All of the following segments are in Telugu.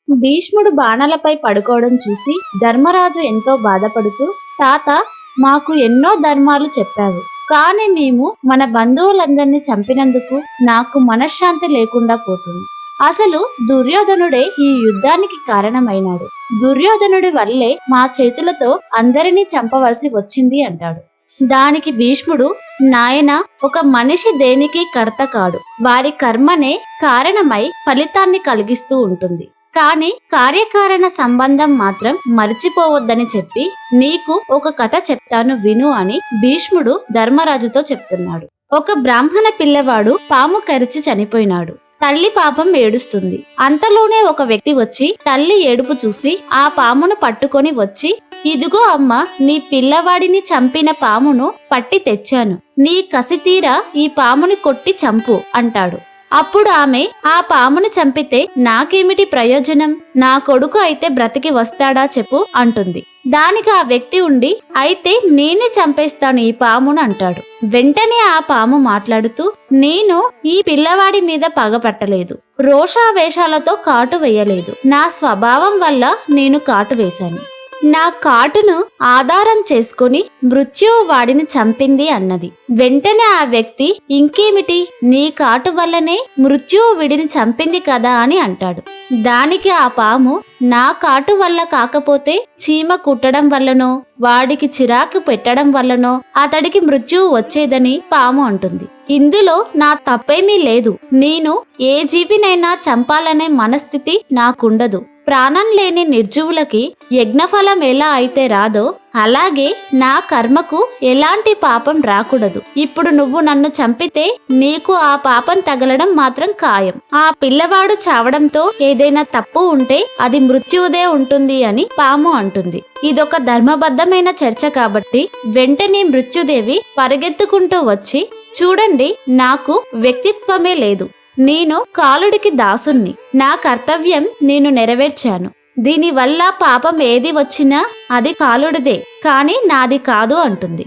భీష్ముడు బాణలపై పడుకోవడం చూసి ధర్మరాజు ఎంతో బాధపడుతూ, తాత, మాకు ఎన్నో ధర్మాలు చెప్పావు, కానీ మేము మన బంధువులందరినీ చంపినందుకు నాకు మనశ్శాంతి లేకుండా పోతుంది. అసలు దుర్యోధనుడే ఈ యుద్ధానికి కారణమైనాడు. దుర్యోధనుడి వల్లే మా చేతులతో అందరినీ చంపవలసి వచ్చింది అంటాడు. దానికి భీష్ముడు, నాయన, ఒక మనిషి దేనికి కర్త కాడు. వారి కర్మనే కారణమై ఫలితాన్ని కలిగిస్తూ ఉంటుంది. కానీ కార్యకారణ సంబంధం మాత్రం మర్చిపోవద్దని చెప్పి నీకు ఒక కథ చెప్తాను విను అని భీష్ముడు ధర్మరాజుతో చెప్తున్నాడు. ఒక బ్రాహ్మణ పిల్లవాడు పాము కరిచి చనిపోయినాడు. తల్లి పాపం ఏడుస్తుంది. అంతలోనే ఒక వ్యక్తి వచ్చి తల్లి ఏడుపు చూసి ఆ పామును పట్టుకొని వచ్చి, ఇదిగో అమ్మ, నీ పిల్లవాడిని చంపిన పామును పట్టి తెచ్చాను. నీ కసి తీరా ఈ పాముని కొట్టి చంపు అంటాడు. అప్పుడు ఆమె, ఆ పామును చంపితే నాకేమిటి ప్రయోజనం? నా కొడుకు అయితే బ్రతికి వస్తాడా చెప్పు అంటుంది. దానికి ఆ వ్యక్తి ఉండి, అయితే నేనే చంపేస్తాను ఈ పామును అంటాడు. వెంటనే ఆ పాము మాట్లాడుతూ, నేను ఈ పిల్లవాడి మీద పగపట్టలేదు, రోషావేశాలతో కాటు వేయలేదు, నా స్వభావం వల్ల నేను కాటు వేశాను. నా కాటును ఆధారం చేసుకుని మృత్యువు వాడిని చంపింది అన్నది. వెంటనే ఆ వ్యక్తి, ఇంకేమిటి, నీ కాటు వల్లనే మృత్యువు వీడిని చంపింది కదా అని అంటాడు. దానికి ఆ పాము, నా కాటు వల్ల కాకపోతే చీమ కుట్టడం వల్లనో వాడికి చిరాకు పెట్టడం వల్లనో అతడికి మృత్యువు వచ్చేదని పాము అంటుంది. ఇందులో నా తప్పేమీ లేదు. నేను ఏ జీవినైనా చంపాలనే మనస్థితి నాకుండదు. ప్రాణం లేని నిర్జీవులకి యజ్ఞఫలం ఎలా అయితే రాదో అలాగే నా కర్మకు ఎలాంటి పాపం రాకూడదు. ఇప్పుడు నువ్వు నన్ను చంపితే నీకు ఆ పాపం తగలడం మాత్రం ఖాయం. ఆ పిల్లవాడు చావడంతో ఏదైనా తప్పు ఉంటే అది మృత్యువుదే ఉంటుంది అని పాము అంటుంది. ఇదొక ధర్మబద్ధమైన చర్చ కాబట్టి వెంటనే మృత్యుదేవి పరిగెత్తుకుంటూ వచ్చి, చూడండి, నాకు వ్యక్తిత్వమే లేదు. నేను కాలుడికి దాసుణ్ణి. నా కర్తవ్యం నేను నెరవేర్చాను. దీనివల్ల పాపం ఏది వచ్చినా అది కాలుడిదే, కానీ నాది కాదు అంటుంది.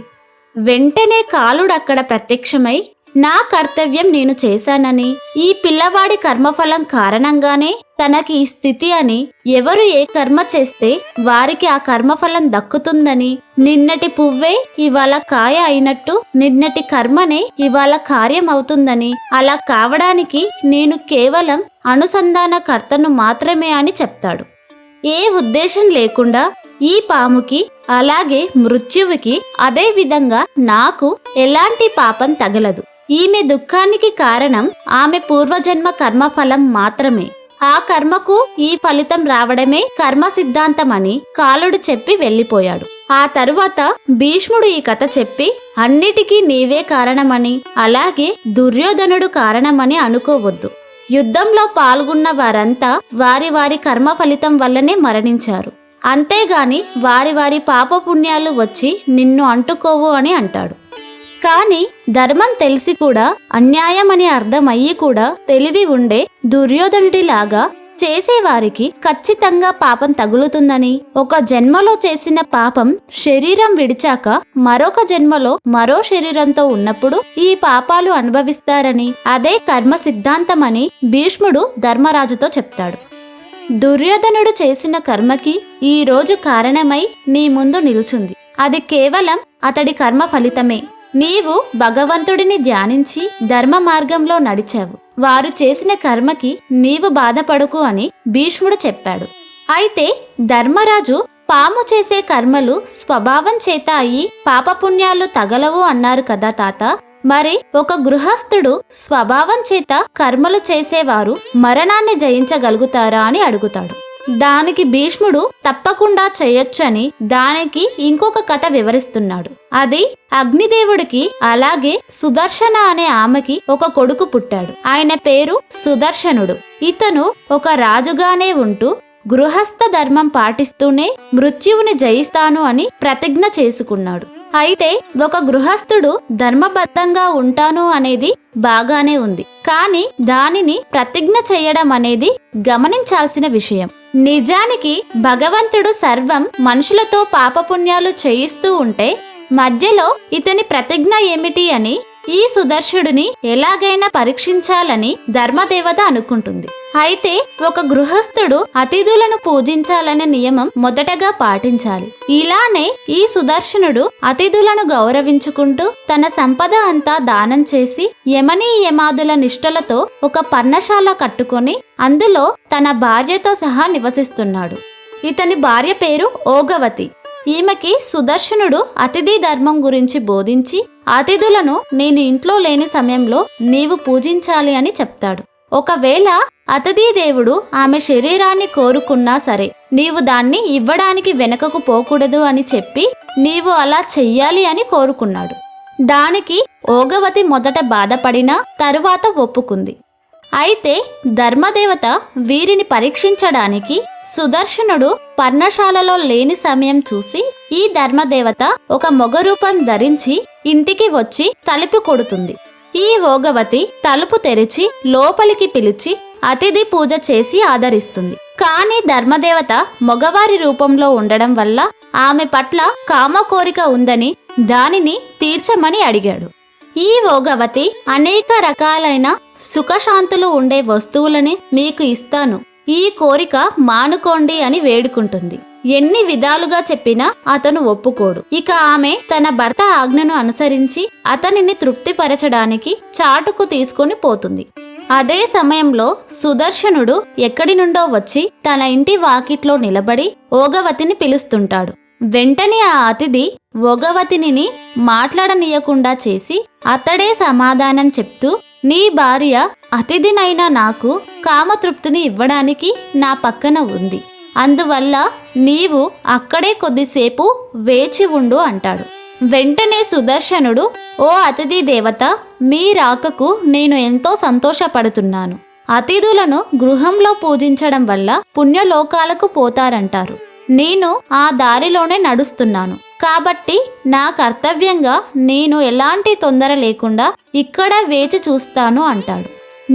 వెంటనే కాలుడు అక్కడ ప్రత్యక్షమై, నా కర్తవ్యం నేను చేశానని, ఈ పిల్లవాడి కర్మఫలం కారణంగానే తనకి ఈ స్థితి అని, ఎవరు ఏ కర్మ చేస్తే వారికి ఆ కర్మఫలం దక్కుతుందని, నిన్నటి పువ్వే ఇవాళ కాయ అయినట్టు నిన్నటి కర్మనే ఇవాళ కార్యం అవుతుందని, అలా కావడానికి నేను కేవలం అనుసంధాన కర్తను మాత్రమే అని చెప్తాడు. ఏ ఉద్దేశం లేకుండా ఈ పాముకి అలాగే మృత్యువుకి అదే విధంగా నాకు ఎలాంటి పాపం తగలదు. ఈమె దుఃఖానికి కారణం ఆమె పూర్వజన్మ కర్మఫలం మాత్రమే. ఆ కర్మకు ఈ ఫలితం రావడమే కర్మ సిద్ధాంతమని కాలుడు చెప్పి వెళ్ళిపోయాడు. ఆ తరువాత భీష్ముడు ఈ కథ చెప్పి, అన్నిటికీ నీవే కారణమని, అలాగే దుర్యోధనుడు కారణమని అనుకోవద్దు. యుద్ధంలో పాల్గొన్న వారంతా వారి వారి కర్మ ఫలితం వల్లనే మరణించారు. అంతేగాని వారి వారి పాపపుణ్యాలు వచ్చి నిన్ను అంటుకోవు అని అంటాడు. కానీ ధర్మం తెలిసి కూడా, అన్యాయం అని అర్థమయ్యి కూడా తెలివి ఉండే దుర్యోధనుడిలాగా చేసేవారికి ఖచ్చితంగా పాపం తగులుతుందని, ఒక జన్మలో చేసిన పాపం శరీరం విడిచాక మరొక జన్మలో మరో శరీరంతో ఉన్నప్పుడు ఈ పాపాలు అనుభవిస్తారని, అదే కర్మ సిద్ధాంతమని భీష్ముడు ధర్మరాజుతో చెప్తాడు. దుర్యోధనుడు చేసిన కర్మకి ఈ రోజు కారణమై నీ ముందు నిల్చుంది. అది కేవలం అతడి కర్మ ఫలితమే. నీవు భగవంతుడిని ధ్యానించి ధర్మ మార్గంలో నడిచావు. వారు చేసిన కర్మకి నీవు బాధపడకు అని భీష్ముడు చెప్పాడు. అయితే ధర్మరాజు, పాము చేసే కర్మలు స్వభావం చేత అయి పాపపుణ్యాలు తగలవు అన్నారు కదా తాత, మరి ఒక గృహస్థుడు స్వభావం చేత కర్మలు చేసేవారు మరణాన్ని జయించగలుగుతారా అని అడుగుతాడు. దానికి భీష్ముడు తప్పకుండా చేయొచ్చని దానికి ఇంకొక కథ వివరిస్తున్నాడు. అది అగ్నిదేవుడికి అలాగే సుదర్శన అనే ఆమెకి ఒక కొడుకు పుట్టాడు. ఆయన పేరు సుదర్శనుడు. ఇతను ఒక రాజుగానే ఉంటూ గృహస్థ ధర్మం పాటిస్తూనే మృత్యువుని జయిస్తాను అని ప్రతిజ్ఞ చేసుకున్నాడు. అయితే ఒక గృహస్థుడు ధర్మబద్ధంగా ఉంటాను అనేది బాగానే ఉంది, కానీ దానిని ప్రతిజ్ఞ చేయడం అనేది గమనించాల్సిన విషయం. నిజానికి భగవంతుడు సర్వం మనుషులతో పాపపుణ్యాలు చేయిస్తూ ఉంటే మధ్యలో ఇతని ప్రతిజ్ఞ ఏమిటి అని ఈ సుదర్శనుడిని ఎలాగైనా పరీక్షించాలని ధర్మదేవత అనుకుంటుంది. అయితే ఒక గృహస్థుడు అతిథులను పూజించాలనే నియమం మొదటగా పాటించాలి. ఇలానే ఈ సుదర్శనుడు అతిథులను గౌరవించుకుంటూ తన సంపద అంతా దానం చేసి యమనీ యమాదుల నిష్టలతో ఒక పర్ణశాల కట్టుకొని అందులో తన భార్యతో సహా నివసిస్తున్నాడు. ఇతని భార్య పేరు ఓగవతి. ఈమెకి సుదర్శనుడు అతిథి ధర్మం గురించి బోధించి అతిథులను నేను ఇంట్లో లేని సమయంలో నీవు పూజించాలి అని చెప్తాడు. ఒకవేళ అతిథి దేవుడు ఆమె శరీరాన్ని కోరుకున్నా సరే నీవు దాన్ని ఇవ్వడానికి వెనకకు పోకూడదు అని చెప్పి నీవు అలా చెయ్యాలి అని కోరుకున్నాడు. దానికి ఓగవతి మొదట బాధపడినా తరువాత ఒప్పుకుంది. అయితే ధర్మదేవత వీరిని పరీక్షించడానికి సుదర్శనుడు పర్ణశాలలో లేని సమయం చూసి ఈ ధర్మదేవత ఒక మొగరూపం ధరించి ఇంటికి వచ్చి తలుపు కొడుతుంది. ఈ ఓగవతి తలుపు తెరిచి లోపలికి పిలిచి అతిథి పూజ చేసి ఆదరిస్తుంది. కానీ ధర్మదేవత మగవారి రూపంలో ఉండడం వల్ల ఆమె పట్ల కామ కోరిక ఉందని దానిని తీర్చమని అడిగాడు. ఈ ఓగవతి అనేక రకాలైన సుఖశాంతులు ఉండే వస్తువులని మీకు ఇస్తాను, ఈ కోరిక మానుకోండి అని వేడుకుంటుంది. ఎన్ని విధాలుగా చెప్పినా అతను ఒప్పుకోడు. ఇక ఆమె తన భర్త ఆజ్ఞను అనుసరించి అతనిని తృప్తిపరచడానికి చాటుకు తీసుకొని పోతుంది. అదే సమయంలో సుదర్శనుడు ఎక్కడి నుండో వచ్చి తన ఇంటి వాకిట్లో నిలబడి ఓగవతిని పిలుస్తుంటాడు. వెంటనే ఆ అతిథి ఓగవతిని మాట్లాడనీయకుండా చేసి అతడే సమాధానం చెప్తూ, నీ భార్య అతిథినైనా నాకు కామతృప్తిని ఇవ్వడానికి నా పక్కన ఉంది, అందువల్ల నీవు అక్కడే కొద్దిసేపు వేచి ఉండు అంటాడు. వెంటనే సుదర్శనుడు, ఓ అతిథి దేవత, మీ రాకకు నేను ఎంతో సంతోషపడుతున్నాను. అతిథులను గృహంలో పూజించడం వల్ల పుణ్యలోకాలకు పోతారంటారు. నేను ఆ దారిలోనే నడుస్తున్నాను కాబట్టి నా కర్తవ్యంగా నేను ఎలాంటి తొందర లేకుండా ఇక్కడ వేచి చూస్తాను అంటాడు.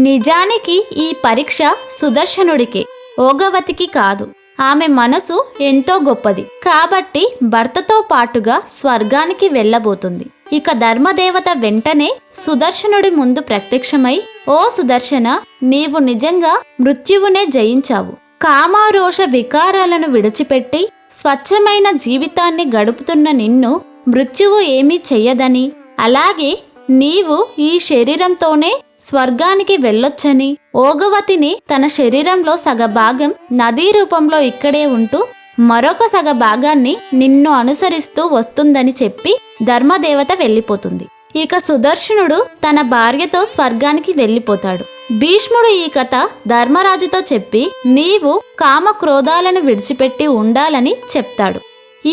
నిజానికి ఈ పరీక్ష సుదర్శనుడికే, ఓగవతికి కాదు. ఆమె మనసు ఎంతో గొప్పది కాబట్టి భర్తతో పాటుగా స్వర్గానికి వెళ్ళబోతుంది. ఇక ధర్మదేవత వెంటనే సుదర్శనుడి ముందు ప్రత్యక్షమై, ఓ సుదర్శన, నీవు నిజంగా మృత్యువునే జయించావు. కామారోష వికారాలను విడిచిపెట్టి స్వచ్ఛమైన జీవితాన్ని గడుపుతున్న నిన్ను మృత్యువు ఏమీ చెయ్యదని, అలాగే నీవు ఈ శరీరంతోనే స్వర్గానికి వెళ్ళొచ్చని, ఓగవతిని తన శరీరంలో సగభాగం నదీ రూపంలో ఇక్కడే ఉంటూ మరొక సగభాగాన్ని నిన్ను అనుసరిస్తూ వస్తుందని చెప్పి ధర్మదేవత వెళ్ళిపోతుంది. ఇక సుదర్శనుడు తన భార్యతో స్వర్గానికి వెళ్ళిపోతాడు. భీష్ముడు ఈ కథ ధర్మరాజుతో చెప్పి నీవు కామక్రోధాలను విడిచిపెట్టి ఉండాలని చెప్తాడు.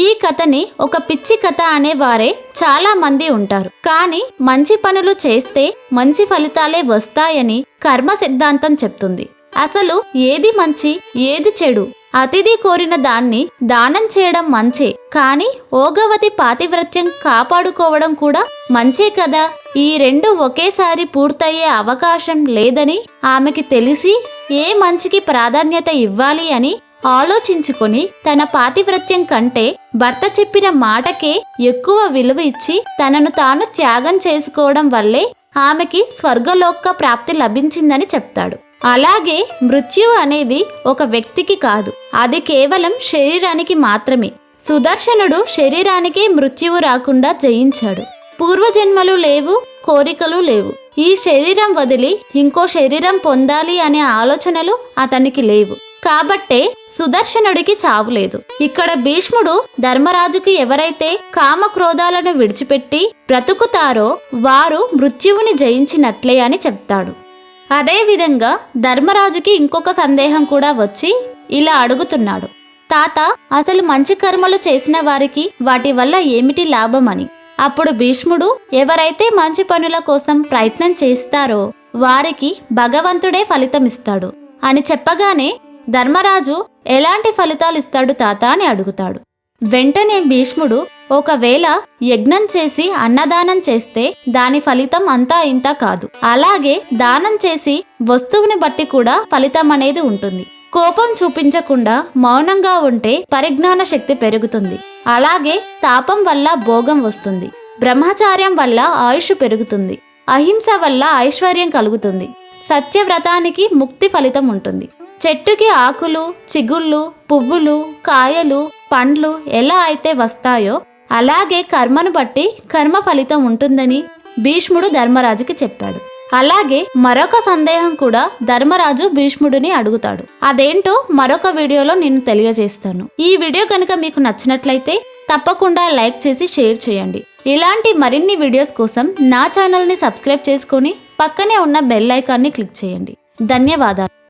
ఈ కథని ఒక పిచ్చి కథ అనేవారే చాలా మంది ఉంటారు. కానీ మంచి పనులు చేస్తే మంచి ఫలితాలే వస్తాయని కర్మ సిద్ధాంతం చెప్తుంది. అసలు ఏది మంచి ఏది చెడు, అతిథి కోరిన దాన్ని దానం చేయడం మంచే, కానీ ఓగవతి పాతివ్రత్యం కాపాడుకోవడం కూడా మంచే కదా. ఈ రెండు ఒకేసారి పూర్తయ్యే అవకాశం లేదని ఆమెకి తెలిసి ఏ మంచికి ప్రాధాన్యత ఇవ్వాలి అని ఆలోచించుకొని తన పాతివ్రత్యం కంటే భర్త చెప్పిన మాటకే ఎక్కువ విలువ ఇచ్చి తనను తాను త్యాగం చేసుకోవడం వల్లే ఆమెకి స్వర్గలోక ప్రాప్తి లభించిందని చెప్తాడు. అలాగే మృత్యువు అనేది ఒక వ్యక్తికి కాదు, అది కేవలం శరీరానికి మాత్రమే. సుదర్శనుడు శరీరానికి మృత్యువు రాకుండా జయించాడు. పూర్వజన్మలు లేవు, కోరికలు లేవు. ఈ శరీరం వదిలి ఇంకో శరీరం పొందాలి అనే ఆలోచనలు అతనికి లేవు. కాబట్టే సుదర్శనుడికి చావులేదు. ఇక్కడ భీష్ముడు ధర్మరాజుకు ఎవరైతే కామక్రోధాలను విడిచిపెట్టి బ్రతుకుతారో వారు మృత్యువుని జయించినట్లే అని చెప్తాడు. అదేవిధంగా ధర్మరాజుకి ఇంకొక సందేహం కూడా వచ్చి ఇలా అడుగుతున్నాడు, తాత, అసలు మంచి కర్మలు చేసిన వారికి వాటి వల్ల ఏమిటి లాభమని. అప్పుడు భీష్ముడు, ఎవరైతే మంచి పనుల కోసం ప్రయత్నం చేస్తారో వారికి భగవంతుడే ఫలితమిస్తాడు అని చెప్పగానే ధర్మరాజు ఎలాంటి ఫలితాలు ఇస్తాడు తాత అని అడుగుతాడు. వెంటనే భీష్ముడు, ఒకవేళ యజ్ఞం చేసి అన్నదానం చేస్తే దాని ఫలితం అంతా ఇంత కాదు, అలాగే దానం చేసి వస్తువుని బట్టి కూడా ఫలితం అనేది ఉంటుంది. కోపం చూపించకుండా మౌనంగా ఉంటే పరిజ్ఞాన శక్తి పెరుగుతుంది. అలాగే తాపం వల్ల భోగం వస్తుంది, బ్రహ్మచార్యం వల్ల ఆయుష్ పెరుగుతుంది. అహింస వల్ల ఐశ్వర్యం కలుగుతుంది. సత్యవ్రతానికి ముక్తి ఫలితం ఉంటుంది. చెట్టుకి ఆకులు, చిగుళ్ళు, పువ్వులు, కాయలు, పండ్లు ఎలా అయితే వస్తాయో అలాగే కర్మను బట్టి కర్మ ఫలితం ఉంటుందని భీష్ముడు ధర్మరాజుకి చెప్పాడు. అలాగే మరొక సందేహం కూడా ధర్మరాజు భీష్ముడిని అడుగుతాడు. అదేంటో మరొక వీడియోలో నేను తెలియజేస్తాను. ఈ వీడియో కనుక మీకు నచ్చినట్లయితే తప్పకుండా లైక్ చేసి షేర్ చేయండి. ఇలాంటి మరిన్ని వీడియోస్ కోసం నా ఛానల్ని సబ్స్క్రైబ్ చేసుకొని పక్కనే ఉన్న బెల్ ఐకాన్ని క్లిక్ చేయండి. ధన్యవాదాలు.